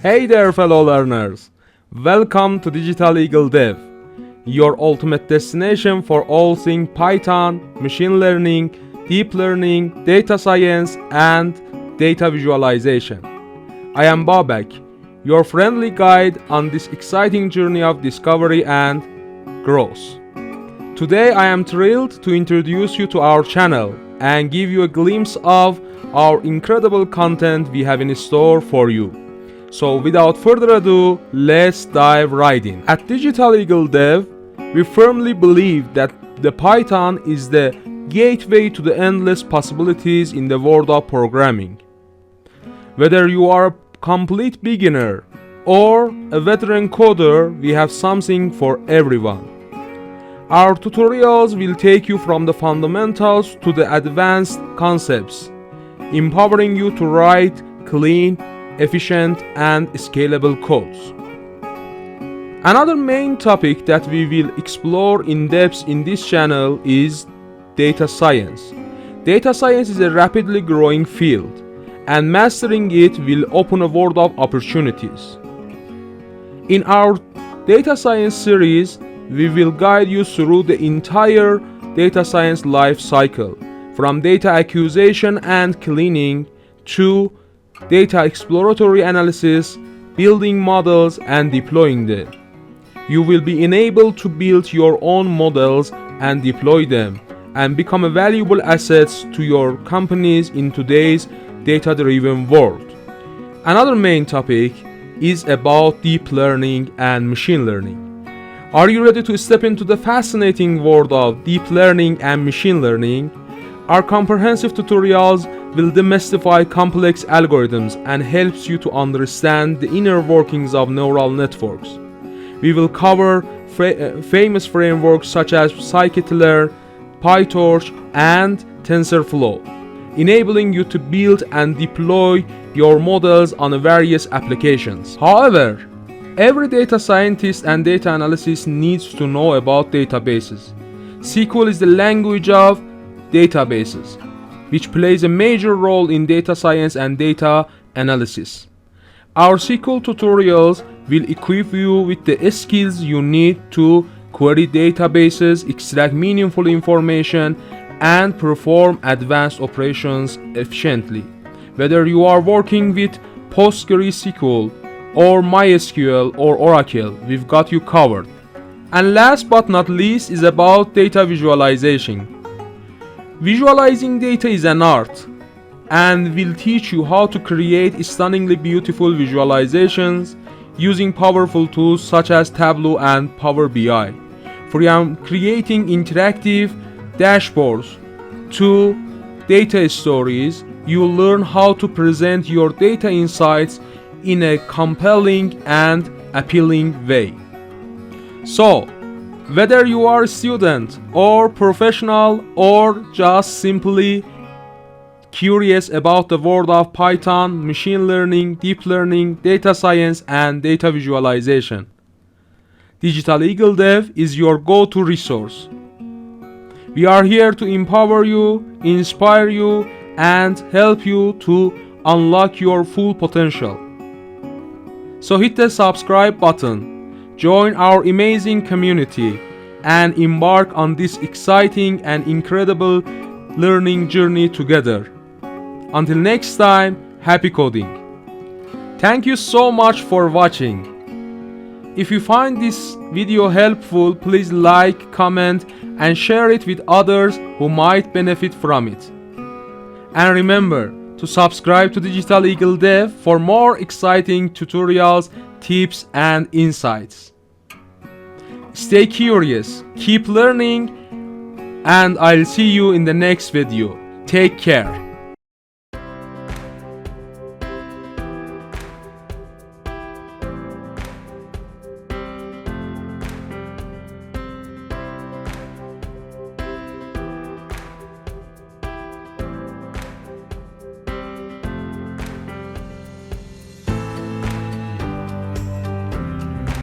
Hey there, fellow learners! Welcome to DigitalEagleDev, your ultimate destination for all things Python, machine learning, deep learning, data science, and data visualization. I am Babak, your friendly guide on this exciting journey of discovery and growth. Today I am thrilled to introduce you to our channel and give you a glimpse of our incredible content we have in store for you. So without further ado, let's dive right in. At DigitalEagleDev, we firmly believe that the Python is the gateway to the endless possibilities in the world of programming. Whether you are a complete beginner or a veteran coder, we have something for everyone. Our tutorials will take you from the fundamentals to the advanced concepts, empowering you to write clean, efficient, and scalable codes. Another main topic that we will explore in depth in this channel is data science. Data science is a rapidly growing field, and mastering it will open a world of opportunities. In our data science series, we will guide you through the entire data science life cycle, from data acquisition and cleaning to data exploratory analysis, building models, and deploying them. You will be enabled to build your own models and deploy them, and become a valuable assets to your companies in today's data-driven world. Another main topic is about deep learning and machine learning. Are you ready to step into the fascinating world of deep learning and machine learning? Our comprehensive tutorials will demystify complex algorithms and helps you to understand the inner workings of neural networks. We will cover famous frameworks such as scikit-learn, PyTorch, and TensorFlow, enabling you to build and deploy your models on various applications. However, every data scientist and data analyst needs to know about databases. SQL is the language of databases, which plays a major role in data science and data analysis. Our SQL tutorials will equip you with the skills you need to query databases, extract meaningful information, and perform advanced operations efficiently. Whether you are working with PostgreSQL or MySQL or Oracle, we've got you covered. And last but not least is about data visualization. Visualizing data is an art, and will teach you how to create stunningly beautiful visualizations using powerful tools such as Tableau and Power BI. From creating interactive dashboards to data stories, you'll learn how to present your data insights in a compelling and appealing way. So, whether you are a student or professional or just simply curious about the world of Python, machine learning, deep learning, data science, and data visualization, DigitalEagleDev is your go-to resource. We are here to empower you, inspire you, and help you to unlock your full potential. So hit the subscribe button, join our amazing community, and embark on this exciting and incredible learning journey together. Until next time, happy coding. Thank you so much for watching. If you find this video helpful, please like, comment, and share it with others who might benefit from it. And remember to subscribe to DigitalEagleDev for more exciting tutorials, tips, and insights. Stay curious, keep learning, and I'll see you in the next video. Take care.